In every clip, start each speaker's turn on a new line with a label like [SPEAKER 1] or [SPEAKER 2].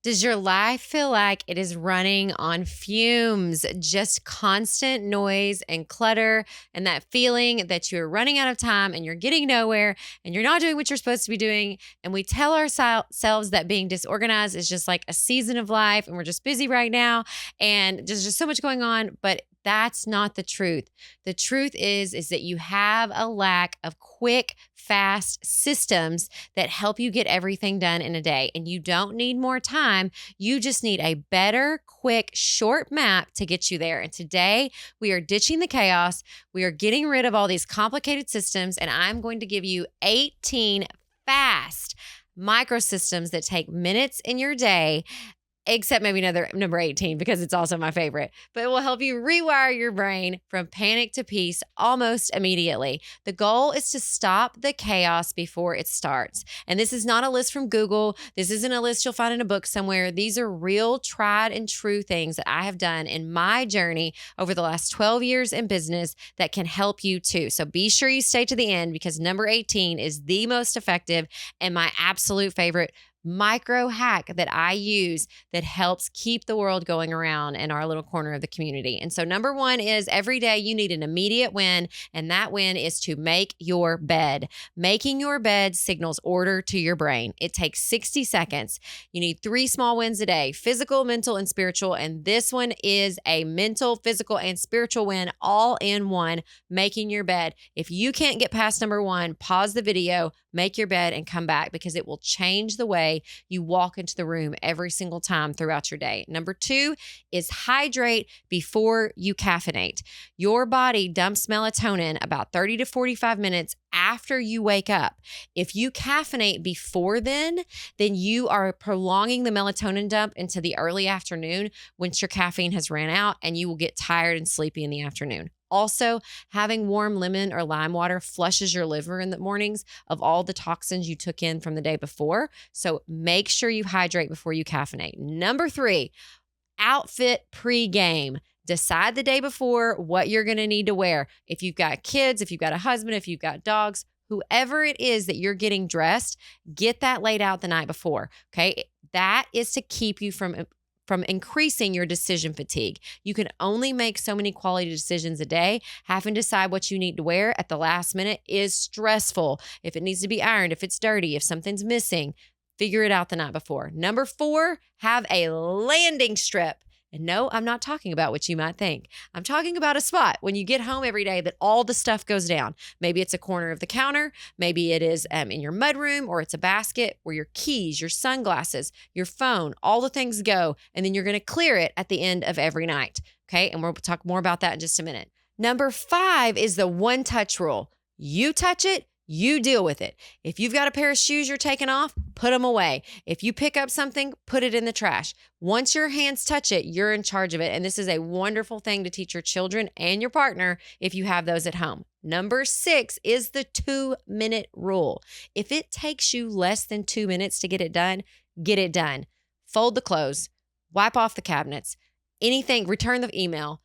[SPEAKER 1] Does your life feel like it is running on fumes? Just constant noise and clutter, and that feeling that you're running out of time and you're getting nowhere and you're not doing what you're supposed to be doing. And we tell ourselves that being disorganized is just like a season of life and we're just busy right now and there's just so much going on. But that's not the truth. The truth is that you have a lack of quick, fast systems that help you get everything done in a day. And you don't need more time. You just need a better, quick, short map to get you there. And today we are ditching the chaos. We are getting rid of all these complicated systems. And I'm going to give you 18 fast microsystems that take minutes in your day, except maybe another number 18 because it's also my favorite, but it will help you rewire your brain from panic to peace almost immediately. The goal is to stop the chaos before it starts. And this is not a list from Google. This isn't a list you'll find in a book somewhere. These are real tried and true things that I have done in my journey over the last 12 years in business that can help you too. So be sure you stay to the end because number 18 is the most effective and my absolute favorite micro hack that I use that helps keep the world going around in our little corner of the community. And so number one is every day you need an immediate win, and that win is to make your bed. Making your bed signals order to your brain. It takes 60 seconds. You need 3 small wins a day: physical, mental, and spiritual. And this one is a mental, physical, and spiritual win all in one, making your bed. If you can't get past number 1, pause the video, make your bed, and come back because it will change the way you walk into the room every single time throughout your day. Number 2 is hydrate before you caffeinate. Your body dumps melatonin about 30 to 45 minutes after you wake up. If you caffeinate before then you are prolonging the melatonin dump into the early afternoon once your caffeine has ran out, and you will get tired and sleepy in the afternoon. Also, having warm lemon or lime water flushes your liver in the mornings of all the toxins you took in from the day before. So make sure you hydrate before you caffeinate. Number 3, outfit pre-game. Decide the day before what you're going to need to wear. If you've got kids, if you've got a husband, if you've got dogs, whoever it is that you're getting dressed, get that laid out the night before. Okay. That is to keep you from increasing your decision fatigue. You can only make so many quality decisions a day. Having to decide what you need to wear at the last minute is stressful. If it needs to be ironed, if it's dirty, if something's missing, figure it out the night before. Number 4, have a landing strip. And no, I'm not talking about what you might think. I'm talking about a spot when you get home every day that all the stuff goes down. Maybe it's a corner of the counter. Maybe it is in your mudroom, or it's a basket where your keys, your sunglasses, your phone, all the things go. And then you're going to clear it at the end of every night. Okay. And we'll talk more about that in just a minute. Number 5 is the one touch rule. You touch it, you deal with it. If you've got a pair of shoes you're taking off, put them away. If you pick up something, put it in the trash. Once your hands touch it, you're in charge of it. And this is a wonderful thing to teach your children and your partner if you have those at home. Number 6 is the 2-minute rule. If it takes you less than 2 minutes to get it done, get it done. Fold the clothes, wipe off the cabinets, anything, return the email,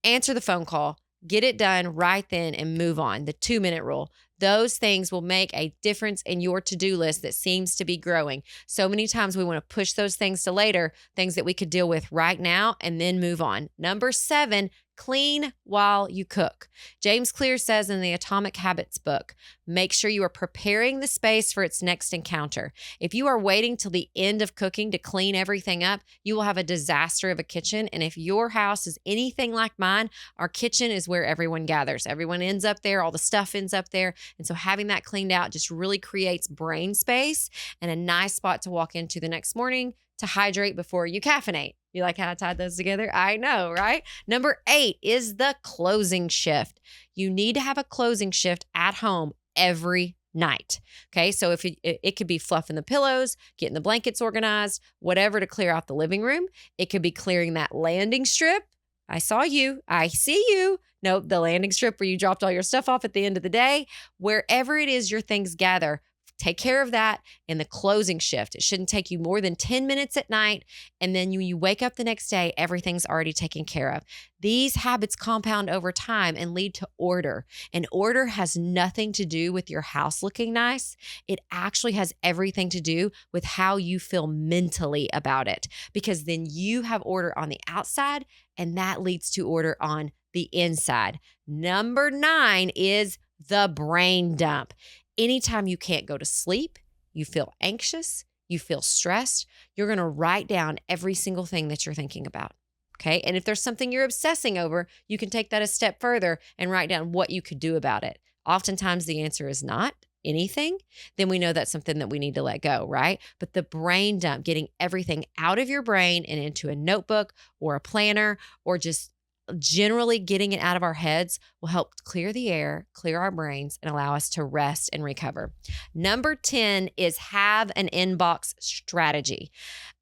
[SPEAKER 1] answer the phone call, get it done right then and move on. The 2-minute rule. Those things will make a difference in your to-do list that seems to be growing. So many times we want to push those things to later, things that we could deal with right now and then move on. Number 7, clean while you cook. James Clear says in the Atomic Habits book, make sure you are preparing the space for its next encounter. If you are waiting till the end of cooking to clean everything up, you will have a disaster of a kitchen. And if your house is anything like mine, our kitchen is where everyone gathers. Everyone ends up there. All the stuff ends up there. And so having that cleaned out just really creates brain space and a nice spot to walk into the next morning to hydrate before you caffeinate. You like how I tied those together? I know, right? Number 8 is the closing shift. You need to have a closing shift at home every night. Okay. So if it could be fluffing the pillows, getting the blankets organized, whatever to clear out the living room. It could be clearing that landing strip. I saw you. I see you. Nope. The landing strip where you dropped all your stuff off at the end of the day. Wherever it is your things gather, Take care of that in the closing shift. It shouldn't take you more than 10 minutes at night. And then you wake up the next day, everything's already taken care of. These habits compound over time and lead to order. And order has nothing to do with your house looking nice. It actually has everything to do with how you feel mentally about it, because then you have order on the outside and that leads to order on the inside. Number 9 is the brain dump. Anytime you can't go to sleep, you feel anxious, you feel stressed, you're going to write down every single thing that you're thinking about. Okay. And if there's something you're obsessing over, you can take that a step further and write down what you could do about it. Oftentimes the answer is not anything. Then we know that's something that we need to let go, right? But the brain dump, getting everything out of your brain and into a notebook or a planner, or just generally getting it out of our heads, will help clear the air, clear our brains, and allow us to rest and recover. Number 10 is have an inbox strategy.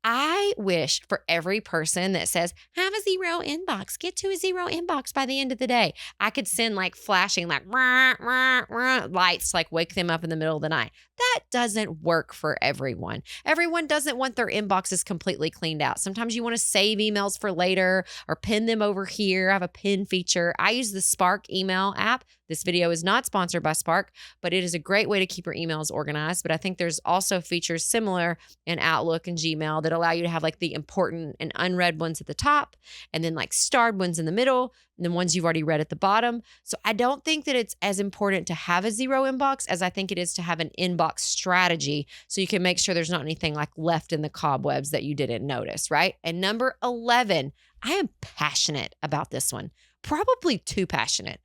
[SPEAKER 1] I wish for every person that says, have a 0 inbox, get to a 0 inbox by the end of the day, I could send like flashing like rah, rah, rah, lights to like wake them up in the middle of the night. That doesn't work for everyone. Everyone doesn't want their inboxes completely cleaned out. Sometimes you want to save emails for later or pin them over here. I have a pin feature. I use the Spark email app. This video is not sponsored by Spark, but it is a great way to keep your emails organized. But I think there's also features similar in Outlook and Gmail that allow you to have like the important and unread ones at the top, and then like starred ones in the middle, and then ones you've already read at the bottom. So I don't think that it's as important to have a 0 inbox as I think it is to have an inbox strategy, so you can make sure there's not anything like left in the cobwebs that you didn't notice, right? And number 11, I am passionate about this one. Probably too passionate,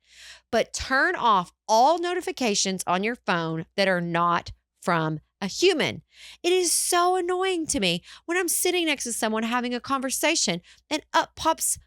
[SPEAKER 1] but turn off all notifications on your phone that are not from a human. It is so annoying to me when I'm sitting next to someone having a conversation and up pops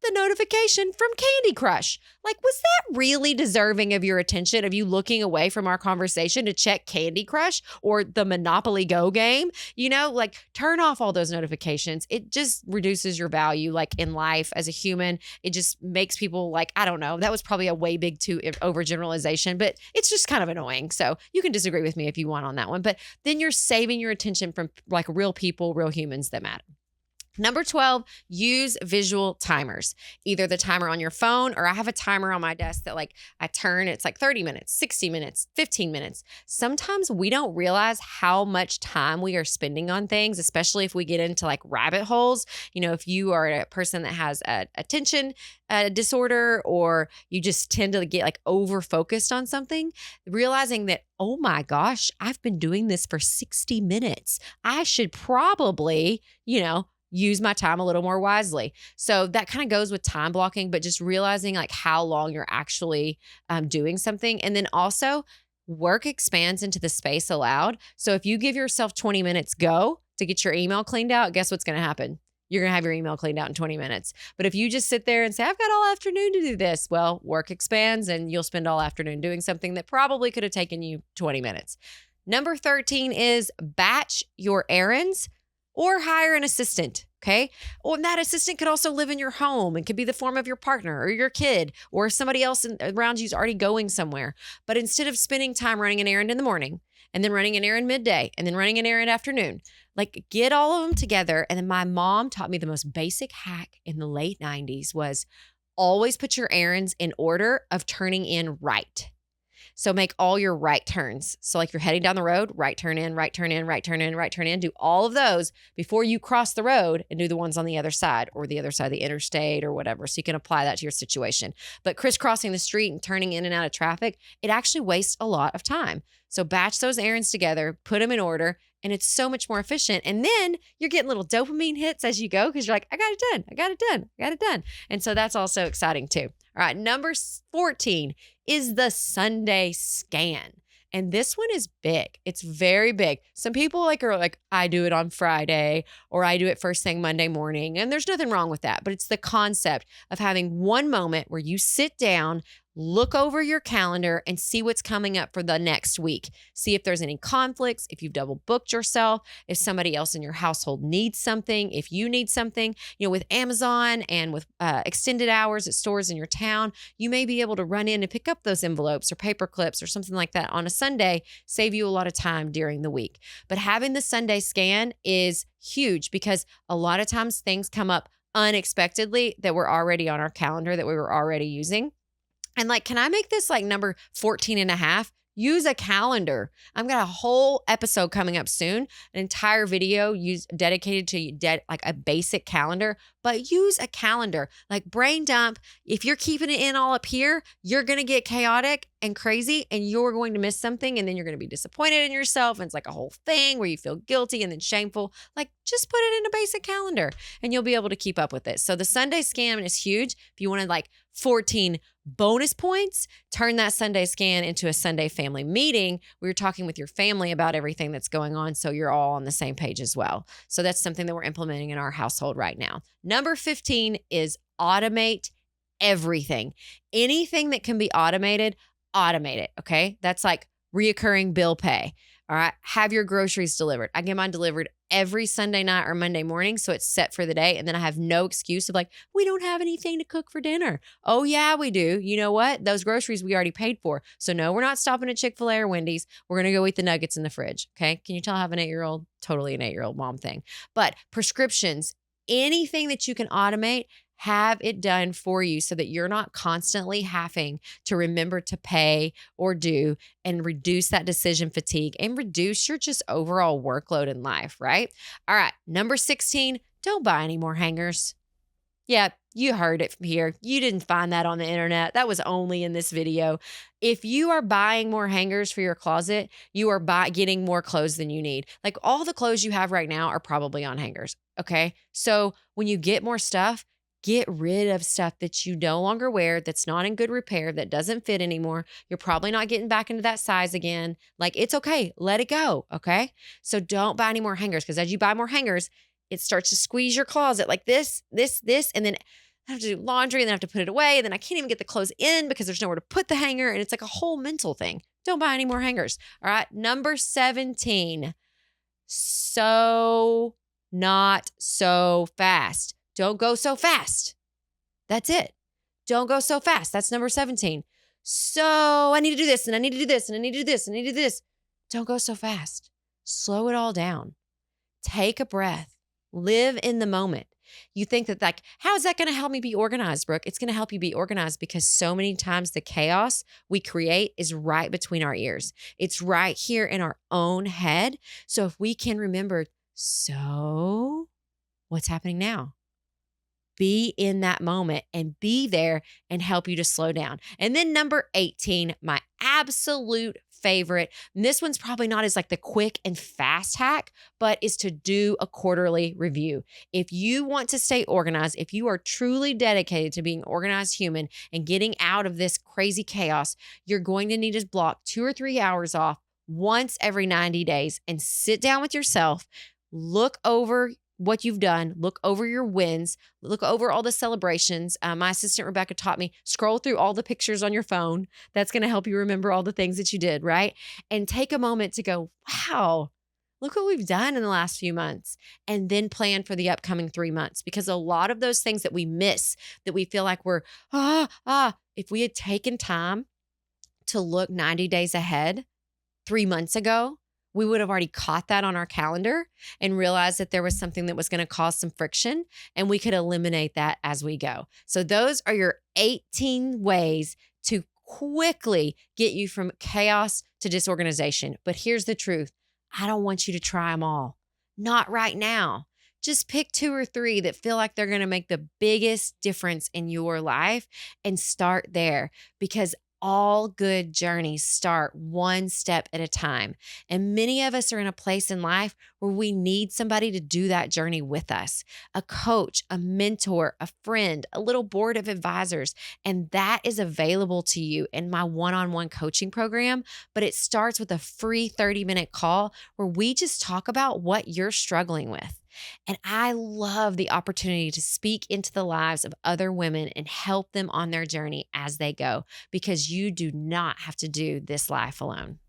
[SPEAKER 1] the notification from Candy Crush. Like, was that really deserving of your attention, of you looking away from our conversation to check Candy Crush or the Monopoly Go game? You know, like, turn off all those notifications. It just reduces your value, like, in life as a human. It just makes people like, I don't know, that was probably a way big too overgeneralization, but it's just kind of annoying. So you can disagree with me if you want on that one, but then you're saving your attention from like real people, real humans that matter. Number 12, use visual timers, either the timer on your phone, or I have a timer on my desk that like I turn, it's like 30 minutes, 60 minutes, 15 minutes. Sometimes we don't realize how much time we are spending on things, especially if we get into like rabbit holes. You know, if you are a person that has a attention disorder, or you just tend to get like over focused on something, realizing that, oh my gosh, I've been doing this for 60 minutes. I should probably, use my time a little more wisely. So that kind of goes with time blocking, but just realizing like how long you're actually doing something. And then also work expands into the space allowed. So if you give yourself 20 minutes go to get your email cleaned out, guess what's going to happen? You're going to have your email cleaned out in 20 minutes. But if you just sit there and say, I've got all afternoon to do this, well, work expands and you'll spend all afternoon doing something that probably could have taken you 20 minutes. Number 13 is batch your errands or hire an assistant. Okay. Or that assistant could also live in your home and could be the form of your partner or your kid or somebody else around you is already going somewhere. But instead of spending time running an errand in the morning and then running an errand midday and then running an errand afternoon, like get all of them together. And then my mom taught me the most basic hack in the late 90s was always put your errands in order of turning in right. So make all your right turns. So like you're heading down the road, right turn in, right turn in, right turn in, right turn in. Do all of those before you cross the road and do the ones on the other side or the other side of the interstate or whatever. So you can apply that to your situation. But crisscrossing the street and turning in and out of traffic, it actually wastes a lot of time. So batch those errands together, put them in order, and it's so much more efficient. And then you're getting little dopamine hits as you go because you're like, I got it done. I got it done. I got it done. And so that's also exciting too. All right. Number 14 is the Sunday scan. And this one is big. It's very big. Some people are like, I do it on Friday or I do it first thing Monday morning. And there's nothing wrong with that. But it's the concept of having one moment where you sit down, look over your calendar and see what's coming up for the next week. See if there's any conflicts, if you've double booked yourself, if somebody else in your household needs something, if you need something. With Amazon and with extended hours at stores in your town, you may be able to run in and pick up those envelopes or paper clips or something like that on a Sunday, save you a lot of time during the week. But having the Sunday scan is huge because a lot of times things come up unexpectedly that were already on our calendar that we were already using. And can I make this number 14 and a half? Use a calendar. I've got a whole episode coming up soon, an entire video dedicated to a basic calendar, but use a calendar. Brain dump. If you're keeping it in all up here, you're going to get chaotic and crazy and you're going to miss something and then you're going to be disappointed in yourself. And it's a whole thing where you feel guilty and then shameful. Just put it in a basic calendar and you'll be able to keep up with it. So the Sunday scan is huge. If you wanted 14 bonus points, turn that Sunday scan into a Sunday family meeting where you're talking with your family about everything that's going on so you're all on the same page as well. So that's something that we're implementing in our household right now. Number 15 is automate everything. Anything that can be automated, automate it, okay? That's reoccurring bill pay. All right, have your groceries delivered. I get mine delivered every Sunday night or Monday morning, so it's set for the day. And then I have no excuse of we don't have anything to cook for dinner. Oh yeah, we do. You know what? Those groceries we already paid for. So no, we're not stopping at Chick-fil-A or Wendy's. We're going to go eat the nuggets in the fridge. Okay. Can you tell I have an 8-year-old? Totally an 8-year-old mom thing. But prescriptions, anything that you can automate, have it done for you so that you're not constantly having to remember to pay or do, and reduce that decision fatigue and reduce your just overall workload in life, right? All right, number 16, don't buy any more hangers. Yeah, you heard it from here. You didn't find that on the internet. That was only in this video. If you are buying more hangers for your closet, you are getting more clothes than you need. All the clothes you have right now are probably on hangers, okay? So when you get more stuff, get rid of stuff that you no longer wear, that's not in good repair, that doesn't fit anymore. You're probably not getting back into that size again. It's okay. Let it go, okay? So don't buy any more hangers, because as you buy more hangers, it starts to squeeze your closet like this, and then I have to do laundry and then I have to put it away. And then I can't even get the clothes in because there's nowhere to put the hanger. And it's a whole mental thing. Don't buy any more hangers. All right. Number 17, so not so fast. Don't go so fast. That's it. Don't go so fast. That's number 17. So I need to do this and I need to do this and I need to do this and I need to do this. Don't go so fast. Slow it all down. Take a breath. Live in the moment. You think that how is that going to help me be organized, Brooke? It's going to help you be organized because so many times the chaos we create is right between our ears. It's right here in our own head. So if we can remember, so what's happening now? Be in that moment and be there and help you to slow down. And then number 18, my absolute favorite. And this one's probably not as the quick and fast hack, but is to do a quarterly review. If you want to stay organized, if you are truly dedicated to being an organized human and getting out of this crazy chaos, you're going to need to block 2 or 3 hours off once every 90 days and sit down with yourself, look over what you've done, look over your wins, look over all the celebrations. My assistant, Rebecca, taught me, scroll through all the pictures on your phone. That's going to help you remember all the things that you did, right? And take a moment to go, wow, look what we've done in the last few months. And then plan for the upcoming 3 months. Because a lot of those things that we miss, that we feel like we're, if we had taken time to look 90 days ahead 3 months ago, we would have already caught that on our calendar and realized that there was something that was going to cause some friction, and we could eliminate that as we go. So those are your 18 ways to quickly get you from chaos to disorganization. But here's the truth. I don't want you to try them all. Not right now. Just pick 2 or 3 that feel like they're going to make the biggest difference in your life and start there, because all good journeys start one step at a time. And many of us are in a place in life where we need somebody to do that journey with us, a coach, a mentor, a friend, a little board of advisors. And that is available to you in my one-on-one coaching program. But it starts with a free 30-minute call where we just talk about what you're struggling with. And I love the opportunity to speak into the lives of other women and help them on their journey as they go, because you do not have to do this life alone.